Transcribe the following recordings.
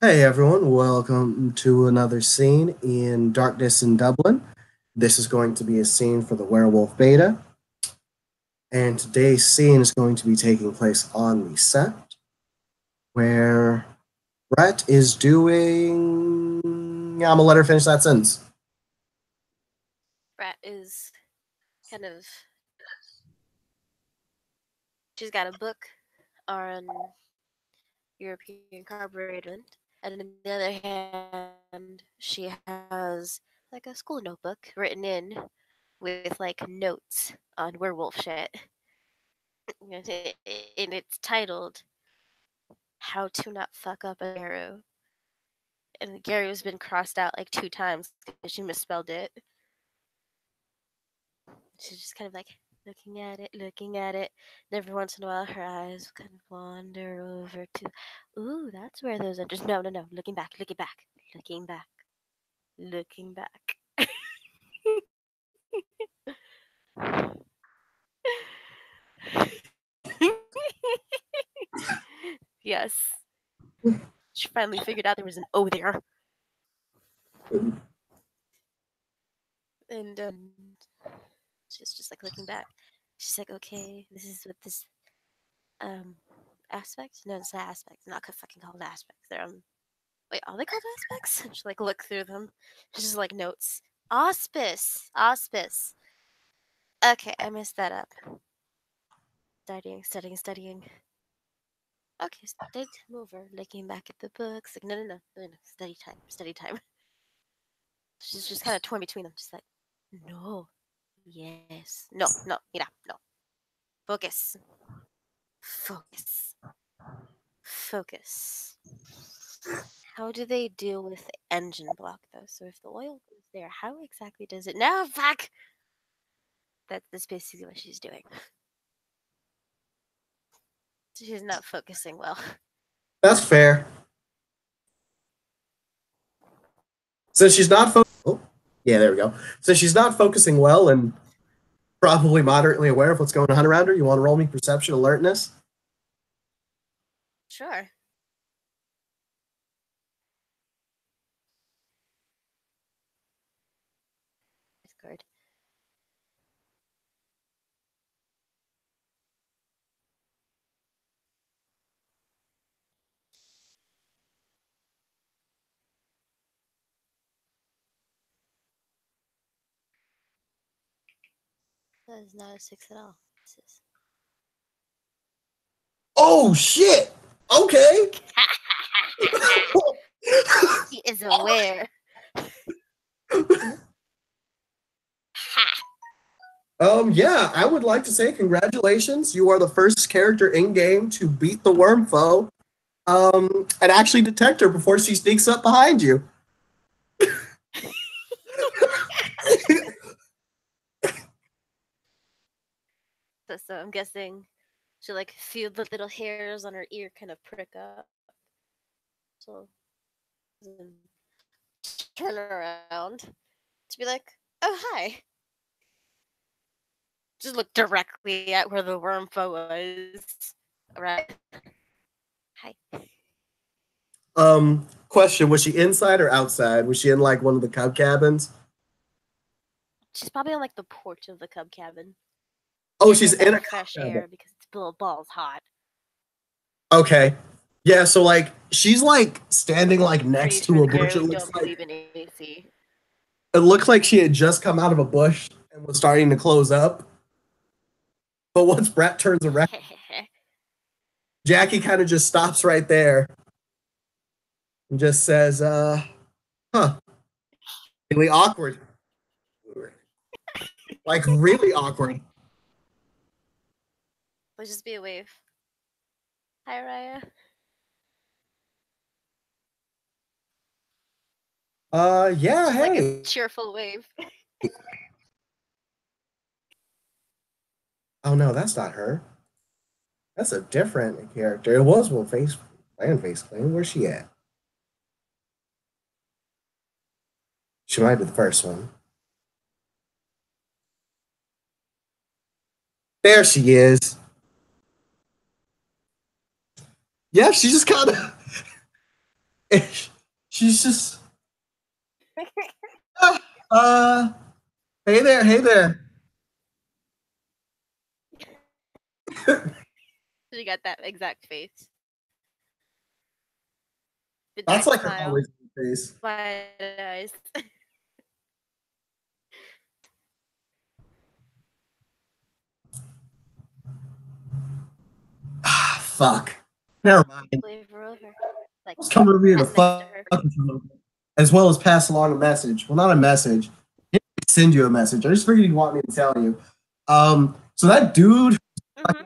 Hey everyone, welcome to another scene in Darkness in Dublin. This is going to be a scene for the Werewolf beta, and today's scene is going to be taking place on the set where Brett is doing. Yeah, I'm gonna let her finish that sentence. Brat is kind of she's got a book on European carbureted, and on the other hand, she has like a school notebook written in with like notes on werewolf shit, and it's titled "How to Not Fuck Up a Garrow." And Gary's been crossed out like 2 times because she misspelled it. She's just kind of like looking at it. And every once in a while, her eyes kind of wander over to, ooh, that's where those are. Just no, no, no. Looking back, looking back. Yes, she finally figured out there was an O there, and she's just like looking back. She's like, okay, this is what this um aspect. No, it's not aspect. Not fucking called aspects. They're wait, are they called aspects? Just like look through them. Just like notes. Auspice. Okay, I messed that up. Studying. Okay, study time over. Looking back at the books. Like, no. Study time. She's just kind of torn between them. Just like, no, yes, no, no. Focus. Focus. Focus. How do they deal with the engine block though? So if the oil goes there, how exactly does it? No, fuck. That's basically what she's doing. She's not focusing well. That's fair. Since she's not oh, yeah, there we go. Since she's not focusing well and probably moderately aware of what's going on around her, you want to roll me perception alertness? Sure. Discord. That is not a 6 at all. This is. Oh shit! Okay. He is aware. Yeah, I would like to say congratulations. You are the first character in game to beat the worm foe, and actually detect her before she sneaks up behind you. So I'm guessing she like feel the little hairs on her ear kind of prick up. So turn around to be like, "Oh hi." Just look directly at where the worm foe was. Right. Hi. Question: was she inside or outside? Was she in like one of the cub cabins? She's probably on like the porch of the cub cabin, Oh, she's getting in that a cub fresh cabin. air because it's little balls hot. Okay. Yeah, so like she's like standing like Pretty next sure to the a bush. Garrows don't believe in AC. It looks like she had just come out of a bush and was starting to close up. But once Brett turns around, Jackie kind of just stops right there and just says, huh, really awkward. Like really awkward. Let's just be a wave. Hi, Raya. Yeah, Just like a hey. cheerful wave. Oh no, that's not her. That's a different character. It was one face face clan. Where's she at? She might be the first one. There she is. Yeah, she just kind of She's just, uh, hey there, hey there. She got that exact face. The That's dark like her smile, always face. wide eyes. Ah, fuck. Never mind. Wave her over. Like, I was coming over here to sit next to fuck her. with you, as well as pass along a message. Well, not a message. I didn't send you a message. I just figured you'd want me to tell you. So that dude Mm-hmm.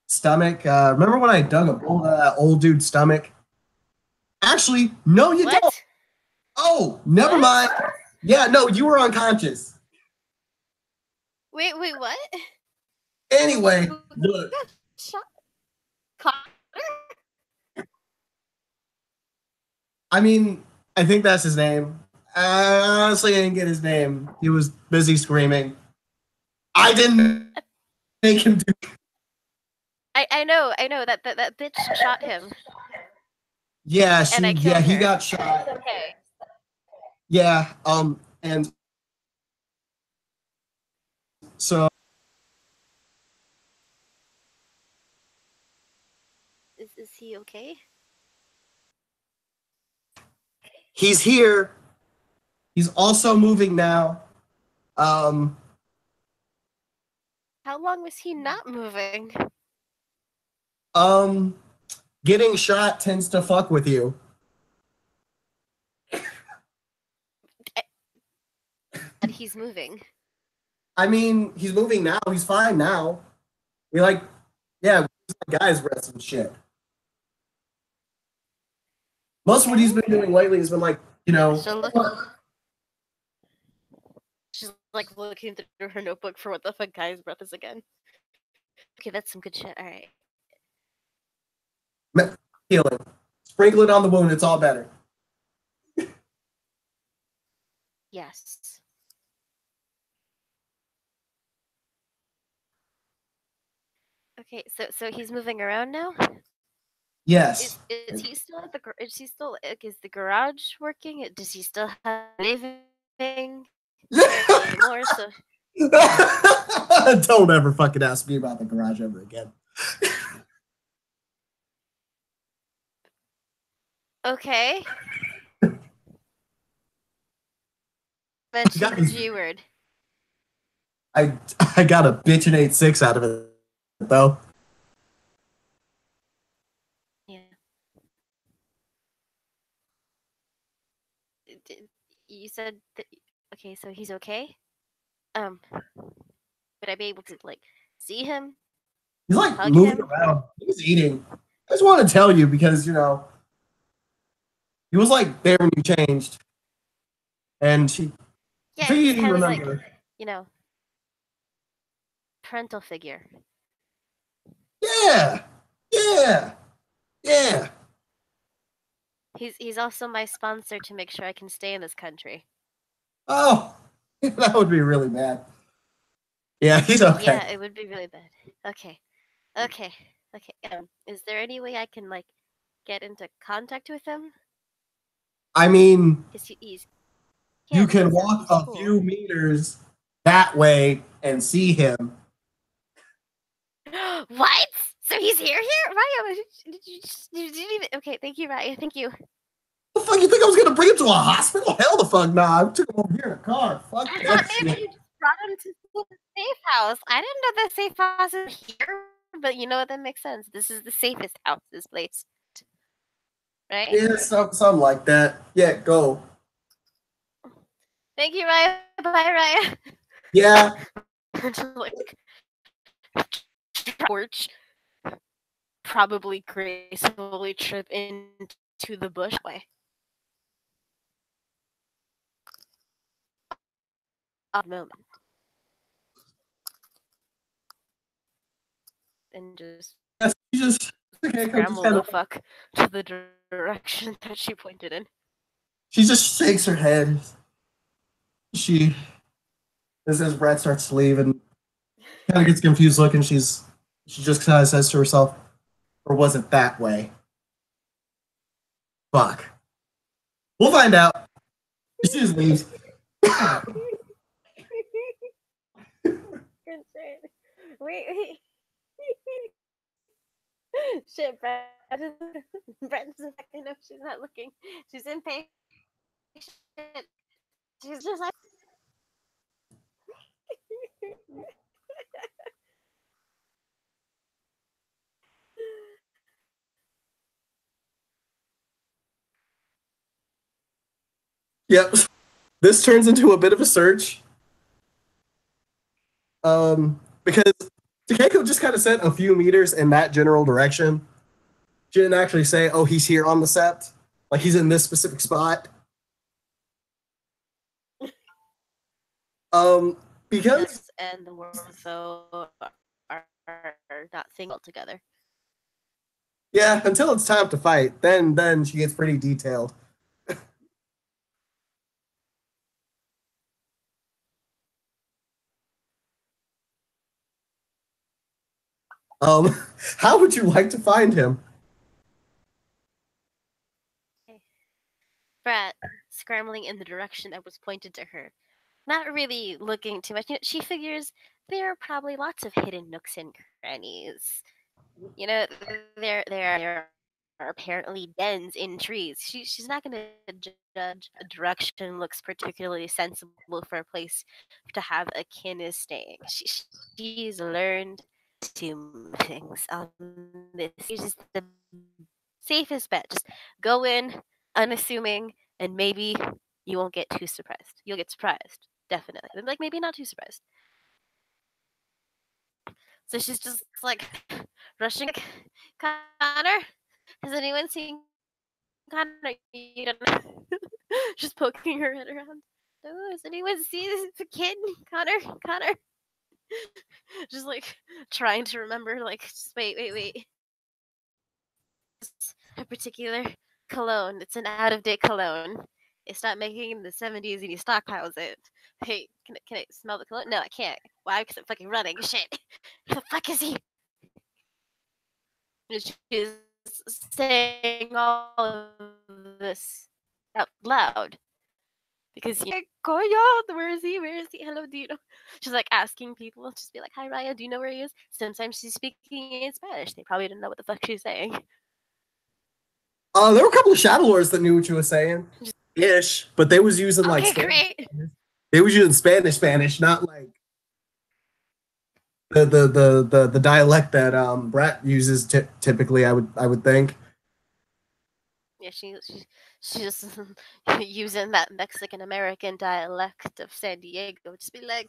stomach. Remember when I dug a hole into that old dude's stomach? Actually, no, you don't. What? Oh, never What? mind. Yeah, no, you were unconscious. Wait, what? Anyway, Who look. got shot? Connor? I mean, I think that's his name. I honestly didn't get his name. He was busy screaming. I didn't make him do. I know that bitch shot him, Yeah, and I yeah, killed he her. got shot. Okay. Yeah, and so Is he okay? he's here. He's also moving now. Um, How long was he not moving? um, getting shot tends to fuck with you. And he's moving. I mean, he's moving now. He's fine now. We like, yeah, guys rest and shit. Most of what he's Okay. been doing lately has been like, She'll look. She's like looking through her notebook for what the fuck guy's breath is again. Okay, that's some good shit. All right. healing. Sprinkle it on the wound. It's all better. Yes. Okay, so he's moving around now. Yes. Is he still at the? Is he still? Like, is the garage working? Does he still have anything anymore? So Don't ever fucking ask me about the garage ever again. okay. Mention the G word. I I got a bitch and 8.6 out of it though. Yeah. You said that. Okay, so he's okay. Would I be able to like see him, He's like hug moving him? around. He's eating. I just want to tell you because he was like there when you changed, and she Yeah, figured he's you kind of like, remember. you know, parental figure. Yeah, yeah, yeah. He's also my sponsor to make sure I can stay in this country. Oh, that would be really bad. Yeah, he's okay. Yeah, it would be really bad. Okay, okay, okay. Is there any way I can like get into contact with him? I mean, Cause he's you yeah, can walk he's a cool. few meters that way and see him. What? So he's here? Raya, did you even? Okay, thank you, Raya. Thank you. The fuck you think I was gonna bring him to a hospital? Hell the fuck nah. I took him over here in a car. Fuck I thought that maybe shit. you just brought him to the safe house. I didn't know the safe house is here, but you know what? That makes sense. This is the safest house, this place, right? Yeah, something like that. Yeah, go. Thank you, Raya. Bye, Yeah. Raya. Like, porch, probably gracefully trip into the bush way. Odd moment. And just Yes, you just okay, come just scramble kind the of fuck to the direction that she pointed in. she just shakes her head. She as his breath starts to leave and kind of gets confused looking, she just kind of says to herself, or was it that way? Fuck. We'll find out. She just leaves. Wait. Shit, Brett doesn't fucking know she's not looking. She's impatient. She's just like. Yep. This turns into a bit of a search. Because Takeko just kind of sent a few meters in that general direction. She didn't actually say, oh, he's here on the set. Like he's in this specific spot. Because Yes, and the world so are not single together. yeah, until it's time to fight, then she gets pretty detailed. Um, how would you like to find him? Brat scrambling in the direction that was pointed to her. Not really looking too much. She figures there are probably lots of hidden nooks and crannies. There are apparently dens in trees. She's not going to judge a direction looks particularly sensible for a place to have a kin is staying. She's learned to things on this. She's just the safest bet. Just go in unassuming, and maybe you won't get too surprised. You'll get surprised, definitely. But like maybe not too surprised. So she's just like rushing. Connor, has anyone seen Connor? You don't know. Just poking her head around. Oh, has anyone seen the kid? Connor. Just like trying to remember. Like, just wait. A particular cologne. It's an out of date cologne. It's not making in the 70s and he stockpiles it. Hey, can I smell the cologne? No, I can't. Why? Because I'm fucking running. Shit. The fuck is he? She's saying all of this out loud because Koya, where is he? Hello, do you know? She's like asking people, just be like, hi Raya, do you know where he is? Sometimes she's speaking in Spanish. They probably didn't know what the fuck she's saying. There were a couple of Shadow Lords that knew what you were saying, ish, but they was using like okay, Spanish. They was using Spanish, not like the dialect that Brett uses typically. I would think. Yeah, she's just using that Mexican American dialect of San Diego. Just be like,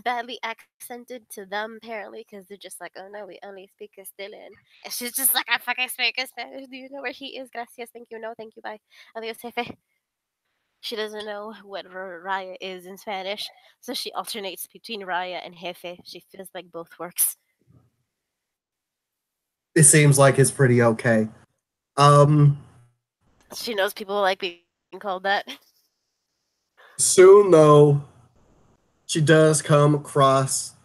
badly accented to them apparently because they're just like, oh no, we only speak Castilian. And she's just like, I fucking speak Spanish. Do you know where he is? Gracias, thank you, no, thank you, bye. Adios, jefe. She doesn't know what Raya is in Spanish, so she alternates between Raya and jefe. She feels like both works. It seems like it's pretty okay. She knows people like being called that. Soon though, she does come across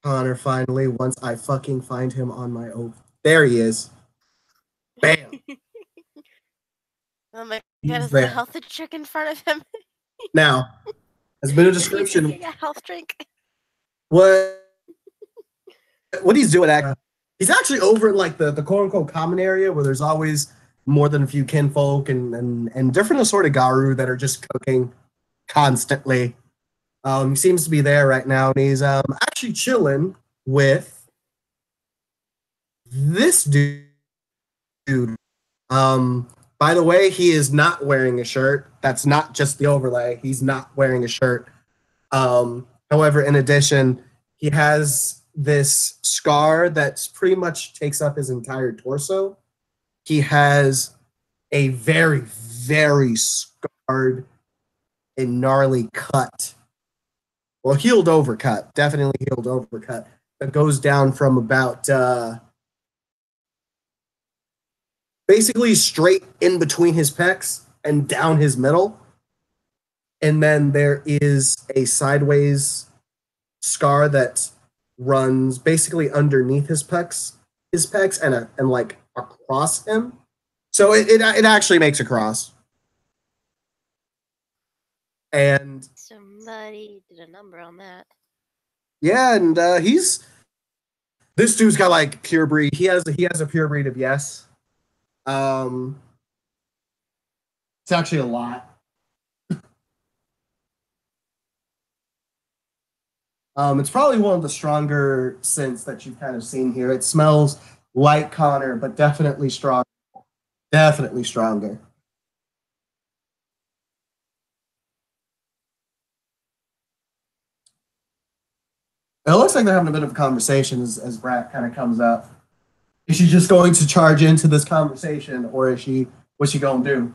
Connor finally. Once I fucking find him on my own, there he is. Bam. Oh my god, He's is that a there. health drink in front of him? Now, as a bit of Is he description, taking a health drink? what he's doing, he's actually over in like the quote unquote common area where there's always more than a few kinfolk and different assorted garu that are just cooking constantly. He seems to be there right now, and he's actually chilling with this dude. By the way, he is not wearing a shirt. That's not just the overlay. He's not wearing a shirt. However, in addition, he has this scar that pretty much takes up his entire torso. He has a very, very scarred and gnarly cut. Well, healed over cut. Definitely healed over cut. That goes down from about basically straight in between his pecs and down his middle. And then there is a sideways scar that runs basically underneath his pecs and like across him. So it actually makes a cross. And Somebody did a number on that. yeah, and he's this dude's got like pure breed. He has a pure breed of yes. Um, it's actually a lot. It's probably one of the stronger scents that you've kind of seen here. It smells like Connor, but definitely strong. Definitely stronger. It looks like they're having a bit of a conversation as Brat kind of comes up. Is she just going to charge into this conversation, or is she what's she gonna do?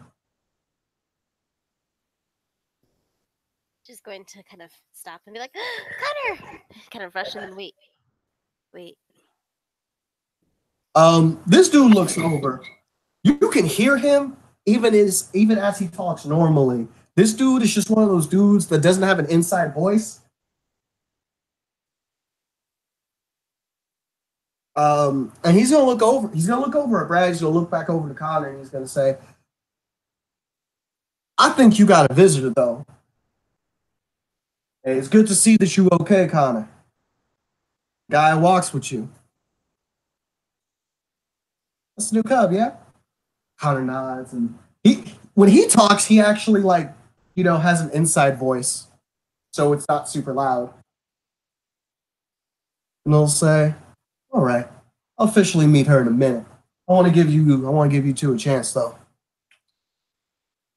Just going to kind of stop and be like, Connor! Kind of rush and then wait. Wait. This dude looks over. You can hear him even as he talks normally. This dude is just one of those dudes that doesn't have an inside voice. And he's gonna look over. He's gonna look over at Brad. He's gonna look back over to Connor, and he's gonna say, "I think you got a visitor, though. Hey, it's good to see that you okay, Connor. Guy walks with you. That's the new cub, yeah." Connor nods, and he when he talks, he actually has an inside voice, so it's not super loud. And he'll say, "All right, I'll officially meet her in a minute. I want to give you two a chance, though."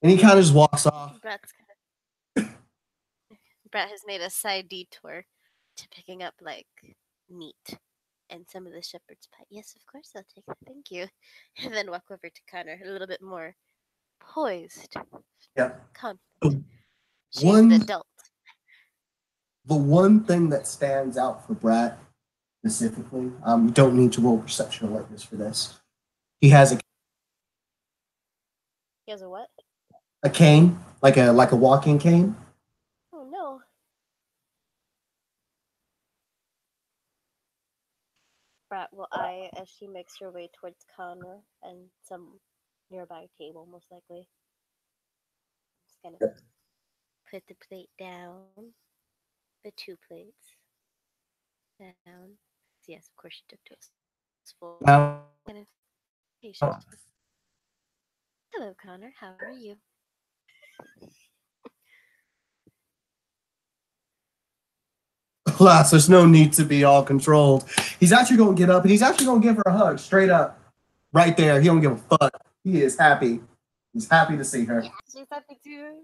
And he kind of just walks off. Brat's, Brat has made a side detour to picking up like meat and some of the shepherd's pie. Yes, of course I'll take it. Thank you. And then walk over to Connor a little bit more poised, Yeah. confident. The She's an one adult. the one thing that stands out for Brat specifically, you don't need to roll perception awareness for this. He has He has a what? a cane, like a walking cane. Oh no. Brat will eye as she makes her way towards Connor and some nearby table, most likely. Just gonna put the plate down, the two plates down. Yes, of course she took to us full. Now, Kind of patient. Hello, Connor. How are you? class, there's no need to be all controlled. He's actually going to get up and he's actually going to give her a hug straight up, right there. He don't give a fuck. He is happy. He's happy to see her. Yeah, she's happy too.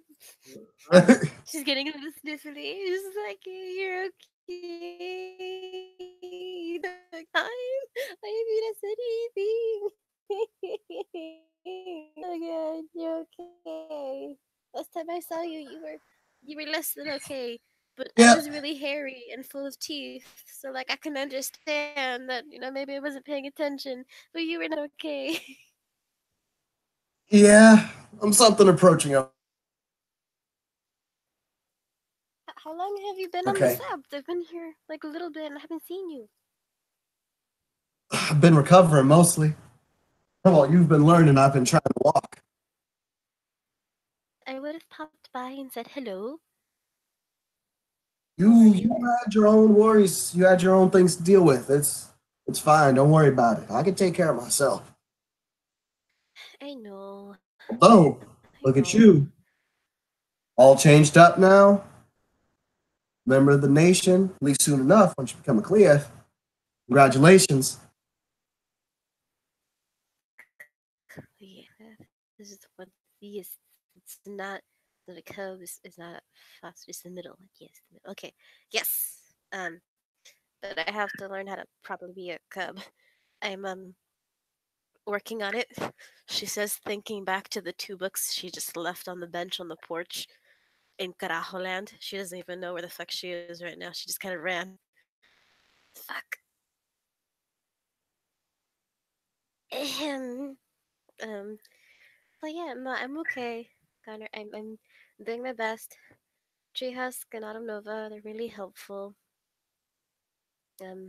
She's getting a little sniffly. She's like, "Hey, you're okay. Like, I didn't mean to say anything. Oh god, you're okay. Last time I saw you, you were less than okay. But I Yeah, was really hairy and full of teeth, so like I can understand that maybe I wasn't paying attention, but you were not okay. yeah. I'm something approaching up. How long have you been on the Okay. sub? I've been here like a little bit and I haven't seen you. I've been recovering mostly. Well, you've been learning. I've been trying to walk. I would have popped by and said hello. How are You you? had your own worries. You had your own things to deal with. It's fine. Don't worry about it. I can take care of myself. I know. Although, I look at know. you, all changed up now. Member of the nation, at least soon enough once you become a Clef. Congratulations. Yeah, this is what these. It's not the cub is not fast. It's the middle. Like yes, the middle. Okay. Yes. But I have to learn how to properly be a cub. I'm working on it. She says, thinking back to the two books she just left on the bench on the porch in Carajo land. She doesn't even know where the fuck she is right now. She just kind of ran. Fuck. Ahem. Um. But yeah, I'm okay. Connor, I'm doing my best. Treehouse and Autumn Nova, they're really helpful. Um,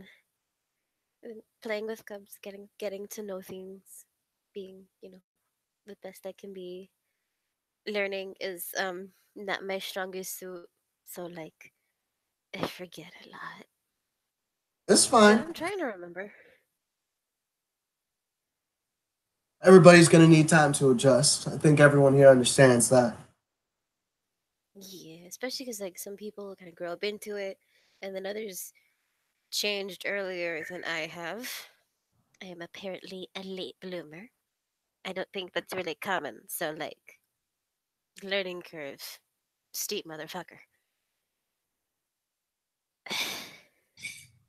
playing with cubs, getting to know things, being the best I can be. Learning is not my strongest suit, so like I forget a lot. It's But fine. I'm trying to remember. Everybody's going to need time to adjust. I think everyone here understands that. Yeah, especially because like some people kind of grow up into it, and then others changed earlier than I have. I am apparently a late bloomer. I don't think that's really common. So like learning curve, steep motherfucker.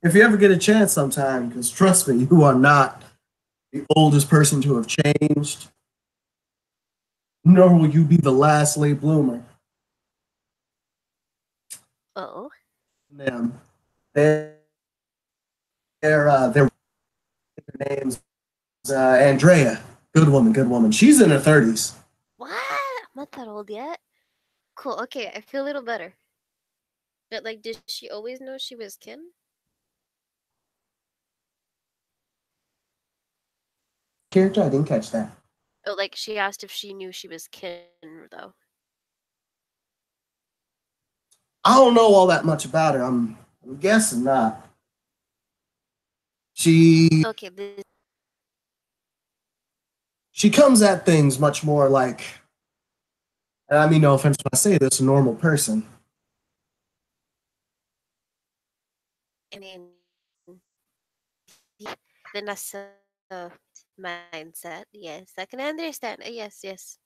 If you ever get a chance sometime, because trust me, you are not the oldest person to have changed, nor will you be the last late bloomer. Oh, Them. Their names Andrea. Good woman, good woman. She's in her 30s. what? I'm not that old yet. Cool. Okay, I feel a little better. But like, did she always know she was kin? Character, I didn't catch that. Oh, like she asked if she knew she was kin though. I don't know all that much about her. I'm guessing not. She Okay, this she comes at things much more like, and I mean no offense when I say this, a normal person. I mean, the nasa mindset. Yes, I can understand. Yes, yes,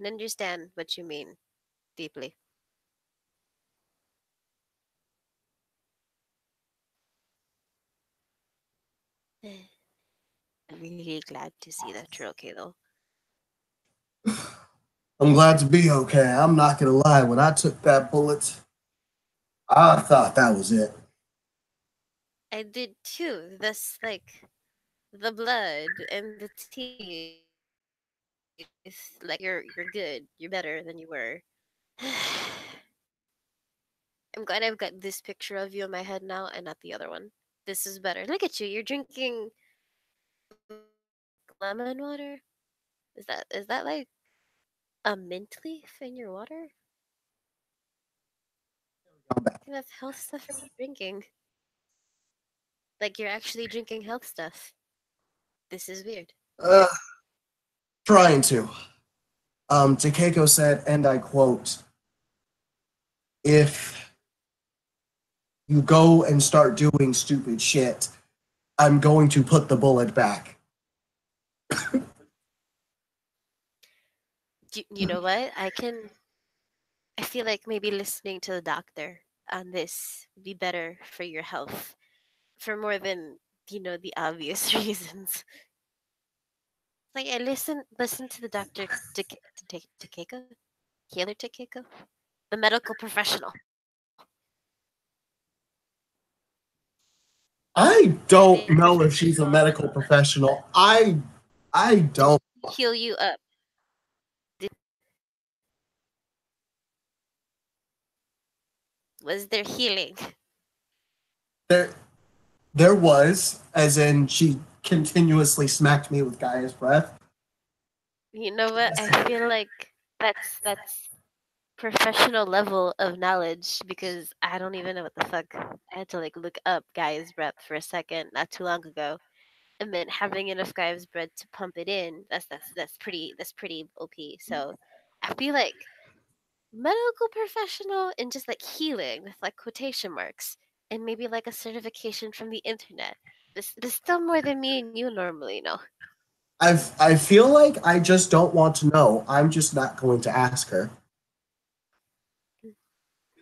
I understand what you mean deeply. I'm really glad to see that you're okay though. I'm glad to be okay. I'm not gonna lie. When I took that bullet, I thought that was it. I did too. That's like the blood and the teeth. Like you're good. You're better than you were. I'm glad I've got this picture of you in my head now and not the other one. This is better. Look at you. You're drinking lemon water. Is that like a mint leaf in your water? I'm back. I think that's health stuff you're drinking. Like you're actually drinking health stuff. This is weird. Uh, trying to. Takeko said, and I quote, if you go and start doing stupid shit, I'm going to put the bullet back. You know what? I feel like maybe listening to the doctor on this would be better for your health for more than, the obvious reasons. Like I listen to the doctor to Keiko, healer to Keiko, the medical professional. I The don't know if she's a professional medical professional. I don't. heal you up. Was there healing? There there was, as in she continuously smacked me with Gaia's breath. You know what? I feel like that's professional level of knowledge because I don't even know what the fuck. I had to like look up Gaia's breath for a second not too long ago. And then having enough Gaia's breath to pump it in, that's pretty OP. So I feel like medical professional and just like healing with like quotation marks and maybe like a certification from the internet. This still more than me and you normally know. I feel like I just don't want to know. I'm just not going to ask her.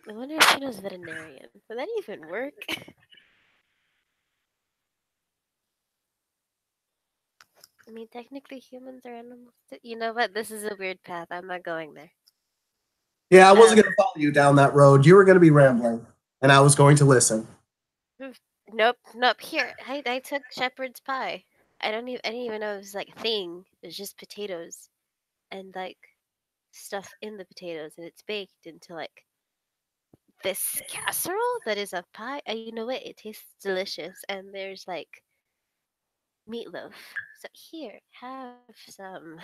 I wonder if she knows veterinarian. Would that even work? I mean, technically humans are animals. You know what? This is a weird path. I'm not going there. Yeah, I wasn't Um, going to follow you down that road. You were going to be rambling, and I was going to listen. nope, nope. Here, I took shepherd's pie. I didn't even know it was like a thing. It was just potatoes and like stuff in the potatoes, and it's baked into like this casserole that is a pie. And you know what? It tastes delicious, and there's like meatloaf. So here, have some.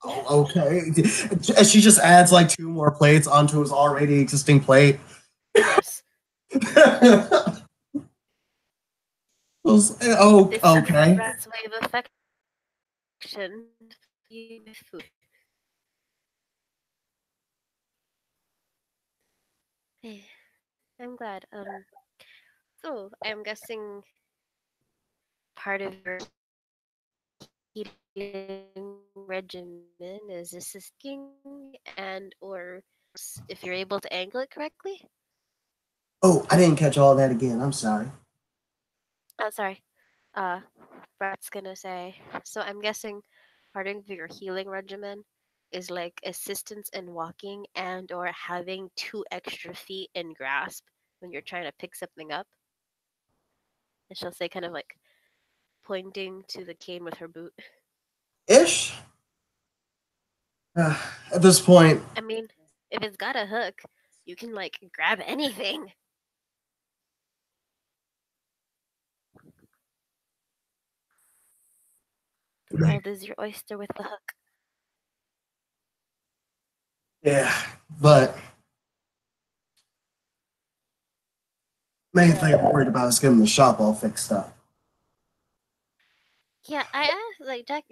Oh, okay. And she just adds like two more plates onto his already existing plate. Yes. Oh, This is the okay. rat's way of affection. You with food. Eh, I'm glad. So I'm guessing part of your healing regimen is assisting and or if you're able to angle it correctly. Oh, I didn't catch all that again. I'm sorry. Oh, sorry. Uh, Brad's gonna say. So I'm guessing part of your healing regimen is like assistance in walking and or having two extra feet in grasp when you're trying to pick something up. And she'll say kind of like pointing to the cane with her boot. Ish. Uh, at this point, I mean, if it's got a hook, you can like grab anything. The world is your oyster with the hook. yeah, but main thing I'm worried about is getting the shop all fixed up. Yeah, I asked like Jack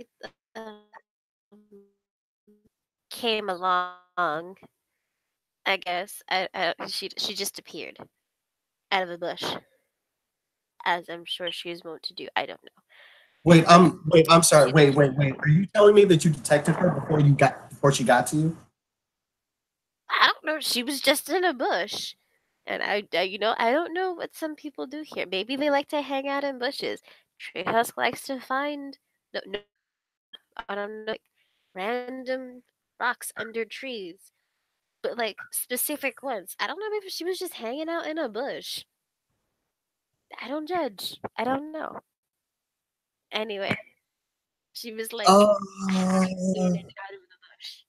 came along. I guess she just appeared out of the bush, as I'm sure she is wont to do. I don't know. And Wait, I'm sorry. she Wait, mentioned, wait, wait. Are you telling me that you detected her before she got to you? I don't know, she was just in a bush. And I don't know what some people do here. Maybe they like to hang out in bushes. Treehouse likes to find no, I don't know, like random rocks under trees, but like specific ones. I don't know. Maybe she was just hanging out in a bush. I don't judge. I don't know. Anyway, she was like Uh, in and out of the bush,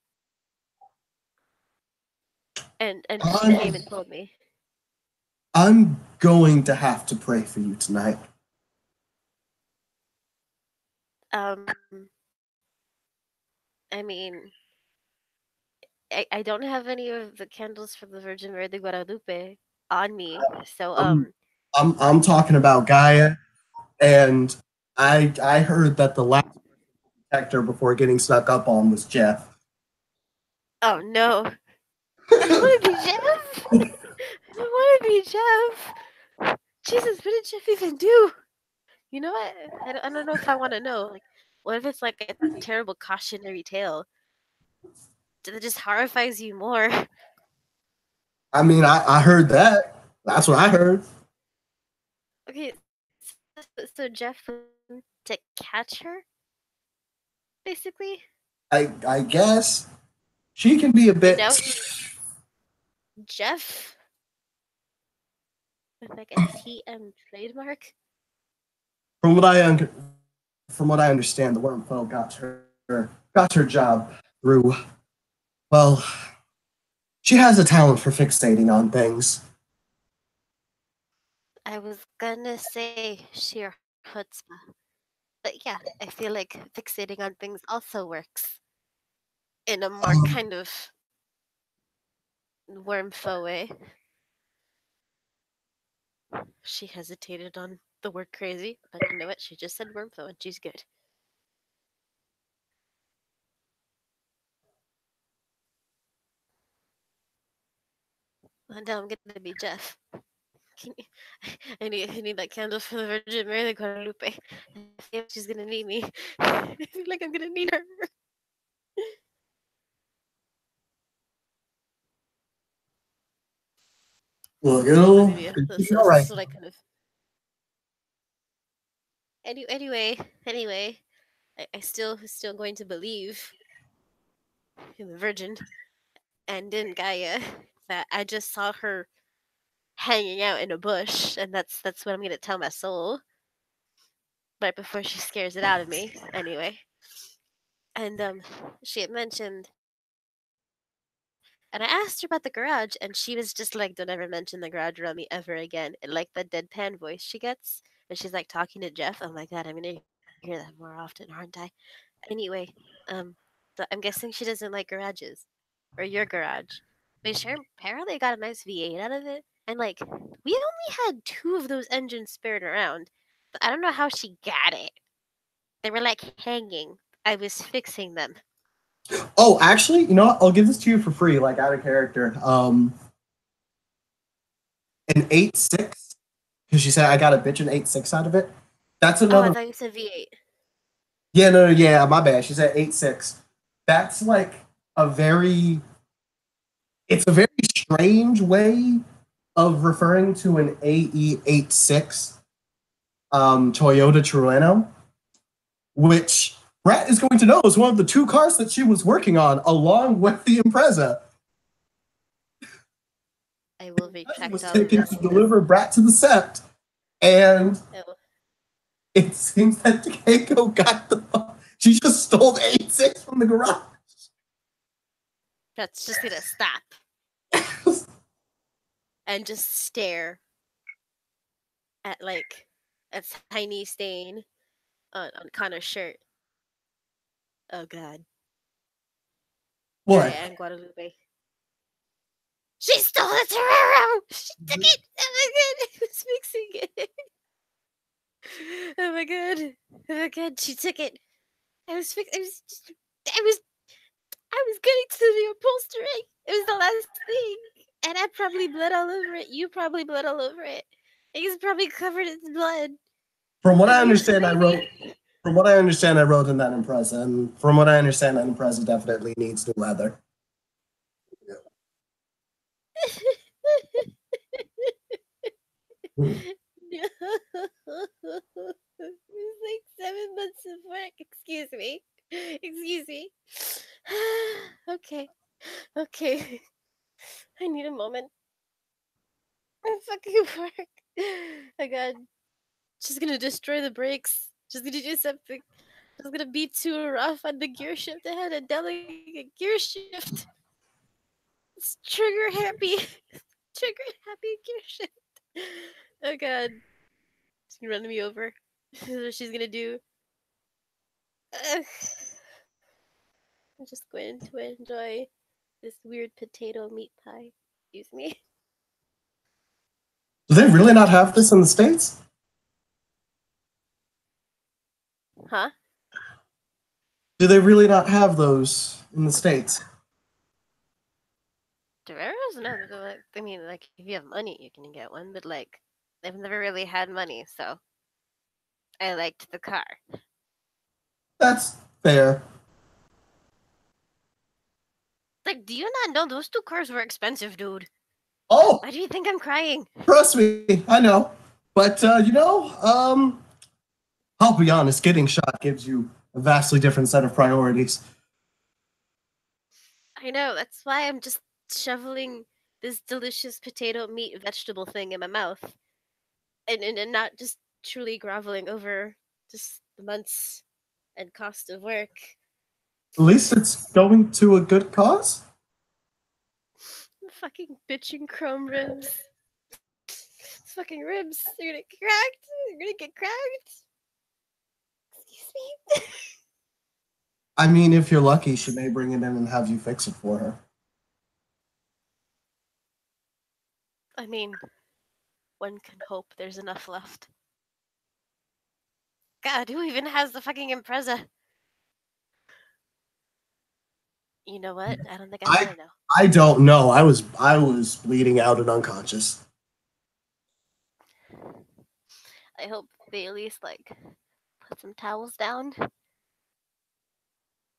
and she I'm came and told me. I'm going to have to pray for you tonight. Um, I mean, I don't have any of the candles for the Virgin Mary de Guadalupe on me, so I'm I'm talking about Gaia, and I heard that the last detector before getting snuck up on was Jeff. oh no, I don't want to be Jeff. I don't want to be Jeff. Jesus, what did Jeff even do? You know what? I don't know if I want to know. Like, what if it's like a terrible cautionary tale that just horrifies you more? I mean, I heard that. That's what I heard. Okay, so Jeff to catch her, basically, I guess she can be a and bit. now he Jeff with like a TM trademark. From what I from what I understand, the Wormfell got her job through. Well, she has a talent for fixating on things. I was gonna say sheer chutzpah, but yeah, I feel like fixating on things also works in a more Um, kind of wormfo way. She hesitated on the word crazy, but you know what? She just said wormfo and she's good. And now I'm gonna be Jeff. Can you, I need that candle for the Virgin Mary de Guadalupe. I feel she's gonna need me. I feel like I'm gonna need her. well, But it'll yeah, be all right. that's what I kind of. Anyway, I still going to believe in the Virgin and in Gaia that I just saw her hanging out in a bush, and that's what I'm gonna tell my soul right before she scares it out of me. Anyway, and she had mentioned, and I asked her about the garage, and she was just like, "Don't ever mention the garage around me ever again." And like the deadpan voice she gets, and she's like talking to Jeff. I'm like, "God, I'm gonna hear that more often, aren't I?" Anyway, um, I'm guessing she doesn't like garages, or your garage. But she apparently got a nice V8 out of it, and like we only had 2 of those engines spared around. But I don't know how she got it. They were like hanging. I was fixing them. Oh, actually, you know what? I'll give this to you for free, like out of character. An 8.6, because she said I got a bitch an 8.6 out of it. That's Oh, I another. thought you said V8. Yeah, no, no, yeah, my bad. She said 8.6. That's like a very. It's a very strange way of referring to an AE86 Toyota Trueno, which Brett is going to know is one of the 2 cars that she was working on along with the Impreza. I will It retract was all of taken this. to deliver Brat to the Sept, and Oh, it seems that Keiko got the. She just stole the 8.6 from the garage. that's just gonna stop and just stare at like a tiny stain on Connor's shirt. Oh God, What? Diane Guadalupe. She stole the Torero! She took it! Oh my god, I was fixing it. Oh my god. Oh my god, she took it. I was I was I was getting to the upholstery. It was the last thing. And I probably bled all over it. You probably bled all over it. He's probably covered in blood. From what I And you the understand, I wrote. baby. From what I understand, I wrote in that Impreza, and from what I understand, that Impreza definitely needs new leather. No. It was like 7 months of work. Excuse me. Excuse me. Okay. Okay. I need a moment. I fucking work. Oh god. She's gonna destroy the brakes. She's gonna do something. She's gonna be too rough on the gear shift. I had a delicate gear shift. It's trigger happy. Trigger happy gear shift. Oh god. She's gonna run me over. This is what she's gonna do. Ugh. I'm just going to enjoy this weird potato meat pie. Excuse me. Do they really not have this in the States? Huh? Do they really not have those in the States? Toreros? No, they're like, I mean, like, if you have money, you can get one, but, like, I've never really had money, so I liked the car. That's fair. Like, do you not know those 2 cars were expensive, dude? Oh, Why do you think I'm crying? trust me, I know. But I'll be honest, getting shot gives you a vastly different set of priorities. I know, that's why I'm just shoveling this delicious potato meat vegetable thing in my mouth. And not just truly groveling over just the months and cost of work. At least it's going to a good cause. Fucking bitching chrome ribs. Fucking ribs. They're gonna get cracked. They're gonna get cracked. Excuse me. I mean, if you're lucky, she may bring it in and have you fix it for her. I mean, one can hope there's enough left. God, who even has the fucking Impreza? You know what? I don't think I I want to know. I don't know. I was bleeding out and unconscious. I hope they at least like put some towels down.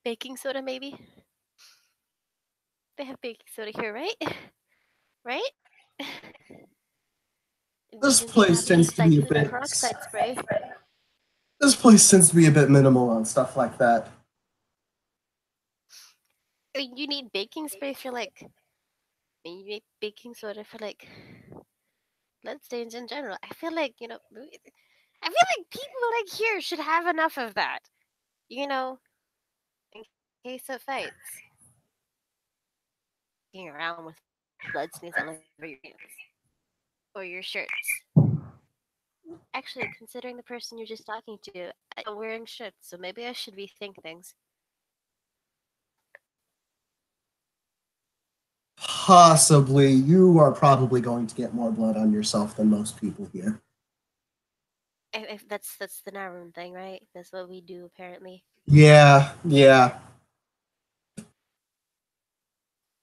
Baking soda, maybe. They have baking soda here, right? Right? This Didn't they place have tends to be a acetylene bit. peroxide spray? This place tends to be a bit minimal on stuff like that. You need baking spray for like. You need baking soda for like bloodstains in general. I feel like I feel like people like here should have enough of that. You know, in case of fights. Walking around with bloodstains all over your pants or your shirts. Actually, considering the person you're just talking to, I'm wearing shirts, so maybe I should rethink things. Possibly. You are probably going to get more blood on yourself than most people here. If that's the Narun thing, right? That's what we do apparently. Yeah, yeah.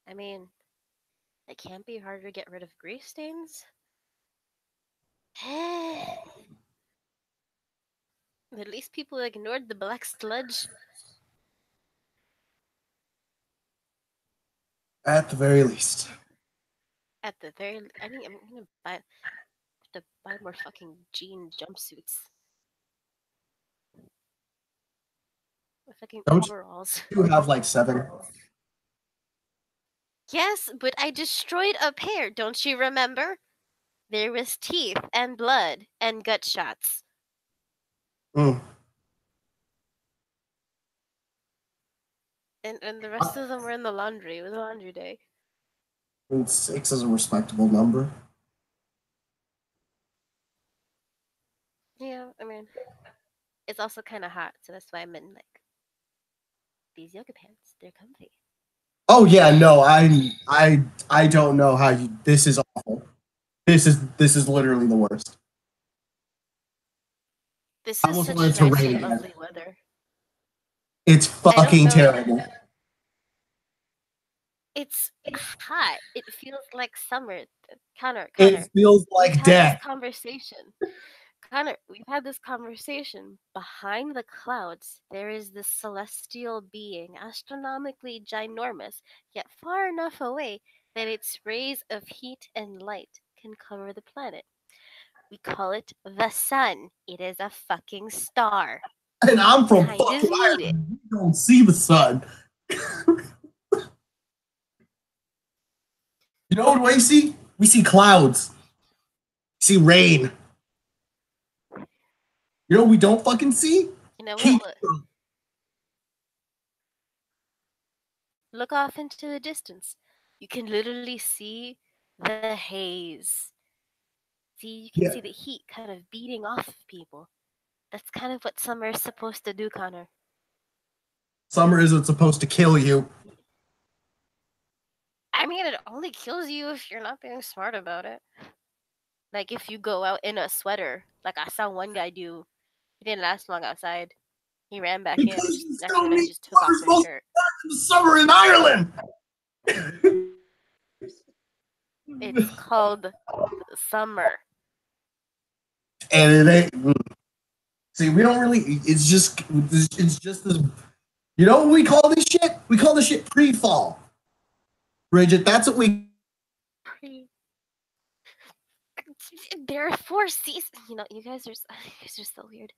I mean, it can't be hard to get rid of grief stains. At least people ignored the black sludge. At the very least. At the very, I'm gonna buy more fucking jean jumpsuits. Fucking Don't overalls. you have like 7? Yes, but I destroyed a pair. Don't you remember? There was teeth and blood and gut shots. Mm. And the rest of them were in the laundry. It was a laundry day. 6 is a respectable number. Yeah, I mean, it's also kind of hot, so that's why I'm in like these yoga pants. They're comfy. Oh yeah, no, I don't know how you. This is awful. This is literally the worst. This I is almost want such it to nice rain and again. lovely weather. It's I don't fucking know. terrible. It's hot. It feels like summer. It Connor, feels we've like had this death. conversation. Connor, we've had this conversation. Behind the clouds, there is this celestial being, astronomically ginormous, yet far enough away that its rays of heat and light can cover the planet. We call it the sun. It is a fucking star. And I'm We from kind fucking of need it. Ireland. We don't see the sun. You know what we see? We see clouds. We see rain. You know what we don't fucking see? You know what? Heat. Look off into the distance. You can literally see the haze. See, you can Yeah. see the heat kind of beating off of people. That's kind of what summer is supposed to do, Connor. Summer isn't supposed to kill you. I mean, it only kills you if you're not being smart about it. Like if you go out in a sweater, like I saw one guy do. He didn't last long outside. He ran back in and Because just you next still minute he need just took summer's off his supposed to shirt. start in the summer in Ireland. It's called summer. And it ain't. See, we don't really. It's just this. You know what we call this shit? We call this shit pre-fall. Bridget, that's what we. There are 4 seasons. You know, you guys are so weird.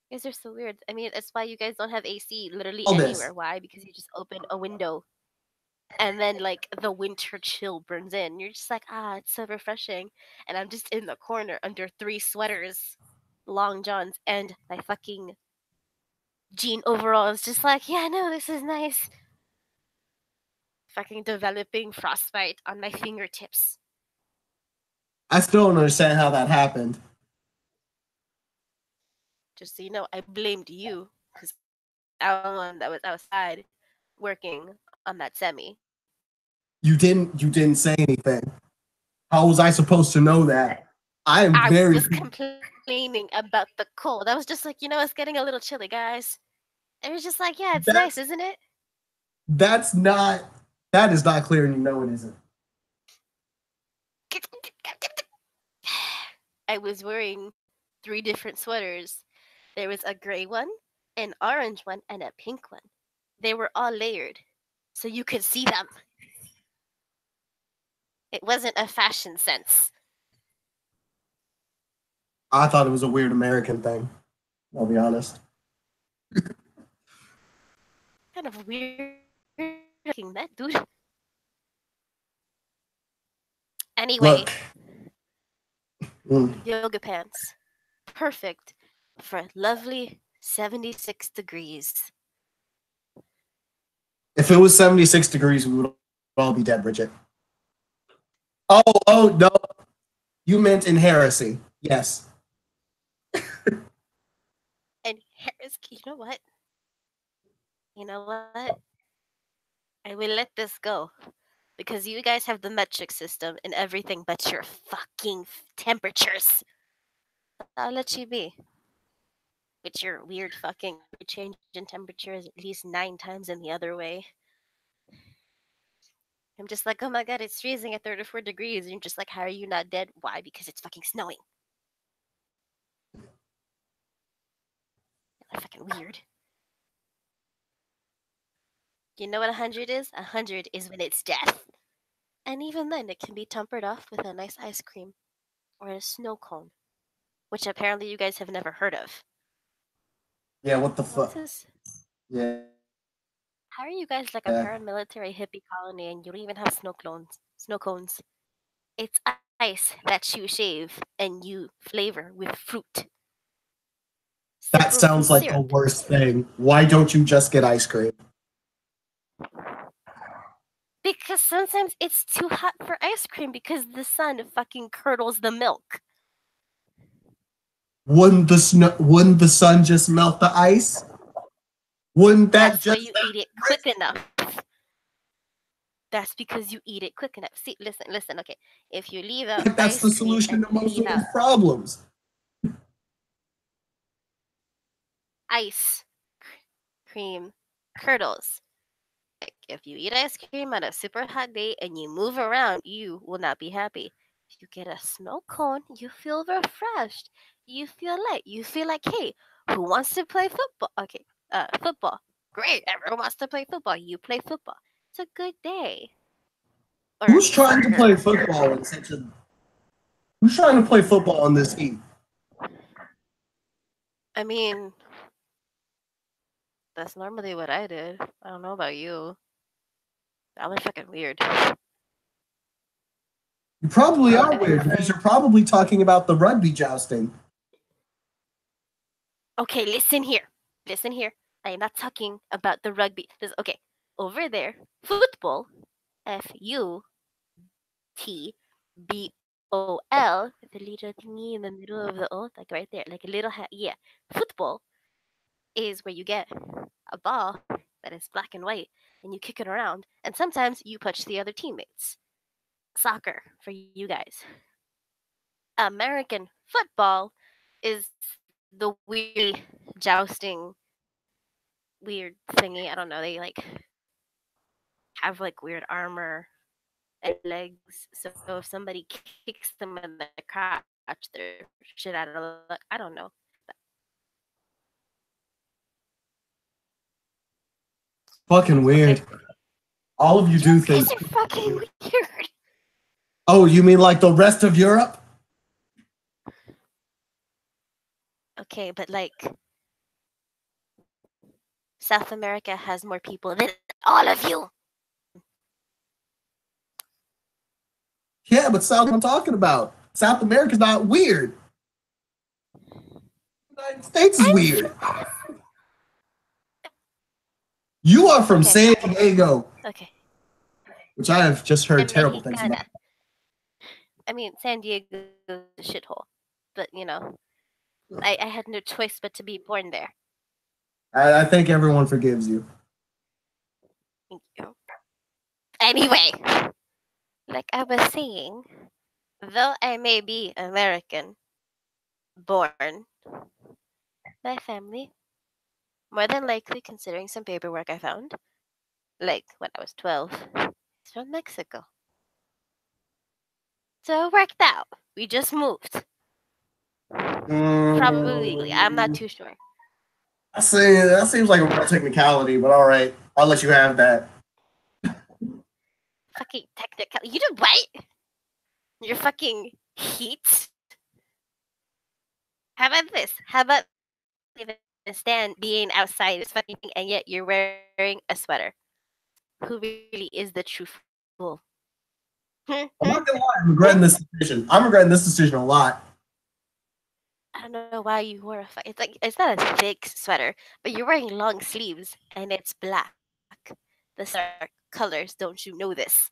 You guys are so weird. I mean, that's why you guys don't have AC literally Call this. anywhere. Why? Because you just open a window and then like the winter chill burns in. You're just like, ah, it's so refreshing. And I'm just in the corner under 3 sweaters, long johns, and my fucking jean overalls. Just like, yeah, no, this is nice. Fucking developing frostbite on my fingertips. I still don't understand how that happened. Just so you know, I blamed you because I was the one that was outside working on that semi. You didn't say anything. How was I supposed to know that? I am I very. was complaining about the cold. I was just like, you know, it's getting a little chilly, guys. And it was just like, yeah, it's nice, That's isn't it? that's not. That is not clear, and you know it isn't. I was wearing 3 different sweaters. There was a gray one, an orange one, and a pink one. They were all layered, so you could see them. It wasn't a fashion sense. I thought it was a weird American thing. I'll be honest. Kind of weird looking that, dude. Anyway, Look, mm, yoga pants. Perfect for lovely 76 degrees. if it was 76 degrees, we would all be dead, Bridget. Oh no, you meant in heresy. Yes. And here's, you know what? You know what? I will let this go. because you guys have the metric system and everything but your fucking temperatures. I'll let you be. With your weird fucking change in temperature is at least 9 times in the other way. I'm just like, oh my god, it's freezing at 34 degrees. And you're just like, how are you not dead? Why? Because it's fucking snowing. That's fucking weird. You know what 100 is? 100 is when it's death. And even then, it can be tempered off with a nice ice cream or a snow cone, which apparently you guys have never heard of. Yeah, what the What's fuck? this? Yeah. How are you guys like a paramilitary hippie colony and you don't even have snow clones? Snow cones. It's ice that you shave and you flavor with fruit. That Simple fruit sounds like the syrup. worst thing. Why don't you just get ice cream? Because sometimes it's too hot for ice cream because the sun fucking curdles the milk. Wouldn't the sun just melt the ice? Wouldn't that That's why just you eat it quick enough. That's because you eat it quick enough. See, listen, okay. If you leave out like that's ice the cream solution and to you most leave of out those problems? ice cream curdles. Like if you eat ice cream on a super hot day and you move around, you will not be happy. If you get a snow cone, you feel refreshed. You feel light. You feel like, hey, who wants to play football? Okay, football. Great, everyone wants to play football. You play football. It's a good day. Or Who's trying to soccer. play football in such a Who's trying to play football on this heat? I mean, that's normally what I did. I don't know about you. That was fucking weird. You probably are If you're weird because saying, you're probably talking about the rugby jousting. okay, listen here. Listen here. I am not talking about the rugby. Okay, over there, football, FUTBOL, the little thingy in the middle of the O, like right there, like a little hat. Yeah, football is where you get a ball that is black and white and you kick it around, and sometimes you punch the other teammates. Soccer for you guys. American football is the weird jousting weird thingy. I don't know. They like have like weird armor and legs. So if somebody kicks them in the crotch, they're shit out of luck. I don't know. Fucking Okay. weird. All of you do You things. guys are fucking weird. Oh, you mean like the rest of Europe? Okay, but like South America has more people than all of you. Yeah, but South I'm talking about. South America's not weird. The United States is I'm weird. You are from okay. San Diego, Okay. which I have just heard I'm terrible things about. Mexicana. I mean, San Diego's a shithole, but I had no choice but to be born there. I think everyone forgives you. Thank you. Anyway, like I was saying, though I may be American born, my family, more than likely considering some paperwork I found, like when I was 12, is from Mexico. So it worked out. We just moved. Probably legally. I'm not Mm, too sure. I see. That seems like a real technicality, but all right, I'll let you have that. Fucking technical. You did what? Your fucking heat? How about this? How about even stand being outside this fucking thing and yet you're wearing a sweater? Who really is the true fool? I'm I not gonna lie, I'm regretting this decision. I'm regretting this decision a lot. don't know why you wore a. It's like it's not a thick sweater, but you're wearing long sleeves and it's black. The dark colors. Don't you know this?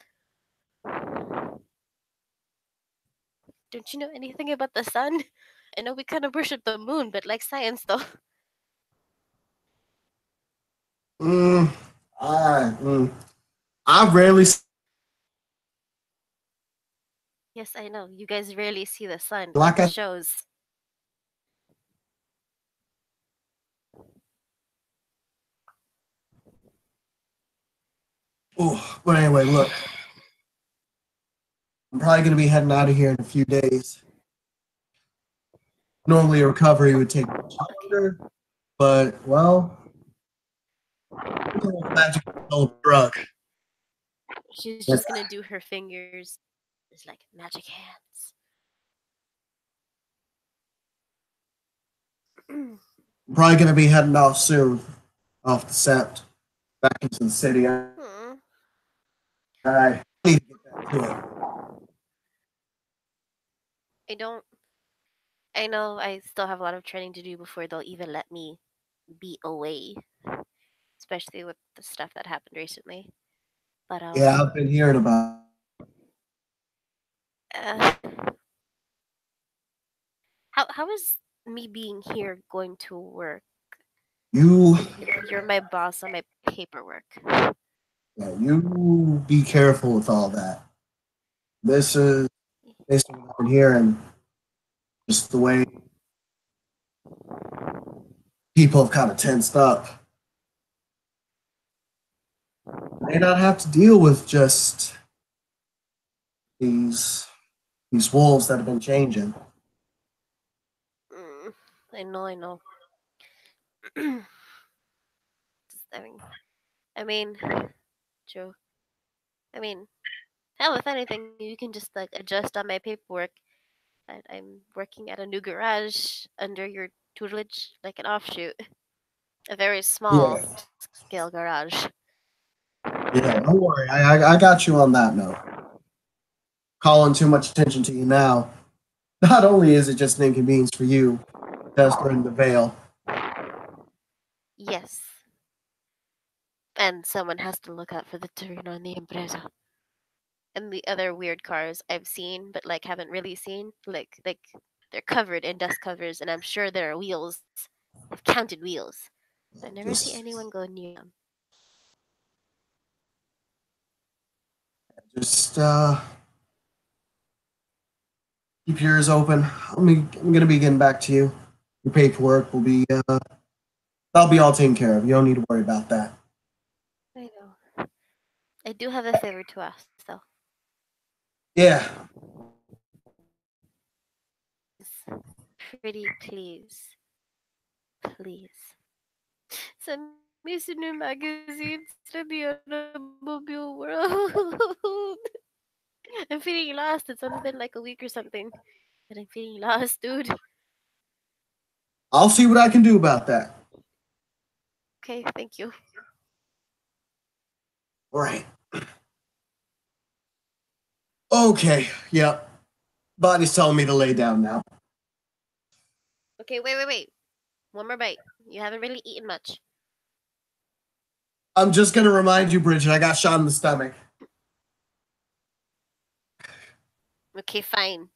Don't you know anything about the sun? I know we kind of worship the moon, but like science though. Mm, I, mm, I rarely Yes, I know. You guys rarely see the sun. Like It I, shows. oh, but anyway, look, I'm probably going to be heading out of here in a few days. Normally, a recovery would take much Okay. longer, but well, magic drug. She's Yes, just gonna do her fingers. It's like magic hands. I'm probably going to be heading off soon, off the set, back into the city. Hmm. I need to get back to it. I don't. I know I still have a lot of training to do before they'll even let me be away, especially with the stuff that happened recently. But Yeah, I've been hearing about uh, how is me being here going to work you. if you're my boss on my paperwork? Yeah, you be careful with all that. This is basically what I've been hearing, just the way people have kind of tensed up. May not have to deal with just these these wolves that have been changing. Mm, I know. I mean, I mean, Joe. I mean, hell, if anything, you can just like adjust on my paperwork. I'm working at a new garage under your tutelage, like an offshoot, a very small Yeah, scale garage. yeah. Don't worry, I got you on that note. Calling too much attention to you now. Not only is it just an inconvenience for you, just in the veil. Yes, and someone has to look out for the Torino and the Impreza and the other weird cars I've seen, but like haven't really seen. Like they're covered in dust covers, and I'm sure there are wheels. I've counted wheels. I never see Just anyone go near them. just keep your ears open. I'm gonna be getting back to you. Your paperwork will be that'll be all taken care of. You don't need to worry about that. I know. I do have a favor to ask, though. Yeah. Pretty please. Please. Send me some new magazines to the automobile world. I'm feeling lost. It's only been like a week or something. And I'm feeling lost, dude. I'll see what I can do about that. Okay, thank you. All right. Okay. Yep. Body's telling me to lay down now. Okay, wait. One more bite. You haven't really eaten much. I'm just gonna remind you, Bridget, I got shot in the stomach. Okay, fine.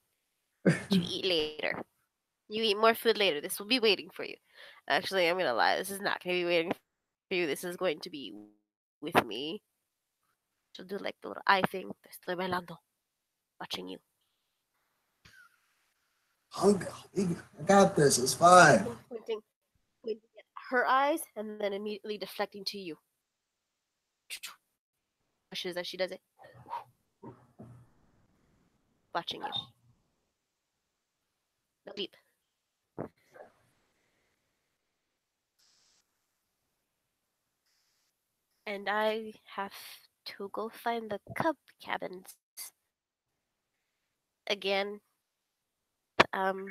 But you eat later. You eat more food later. This will be waiting for you. Actually, I'm gonna lie. This is not gonna be waiting for you. This is going to be with me. She'll do like the little eye thing. Te estoy bailando. Watching you. I got this. It's fine. Pointing at her eyes and then immediately deflecting to you. Pushes as she does it. Watching you. No leap. And I have to go find the cub cabins again. Um,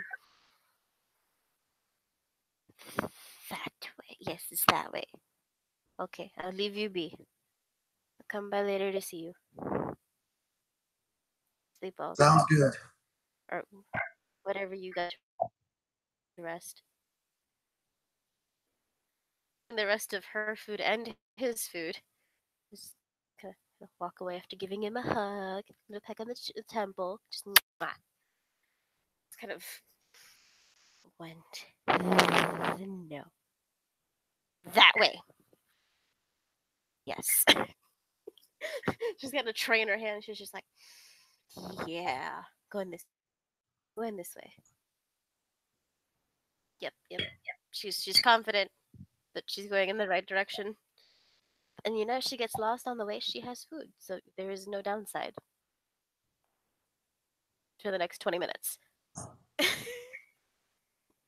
that way. Yes, it's that way. Okay, I'll leave you be. I'll come by later to see you. Sleep well, Sounds good. or whatever you got to rest. And the rest of her food and his food. Just kind of walk away after giving him a hug, a little peck on the temple. Just mwah. It's kind of went no that way. Yes. She's got a tray in her hand. She's just like, yeah. Going this, going this way. Yep. She's confident that she's going in the right direction. And if she gets lost on the way, she has food, so there is no downside for the next 20 minutes.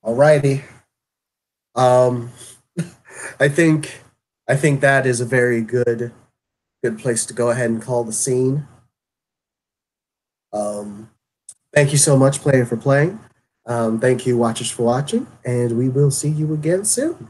Alrighty. Um, I think I think that is a very good place to go ahead and call the scene. Um, Thank you so much, player, for playing. Thank you, watchers, for watching, and we will see you again soon.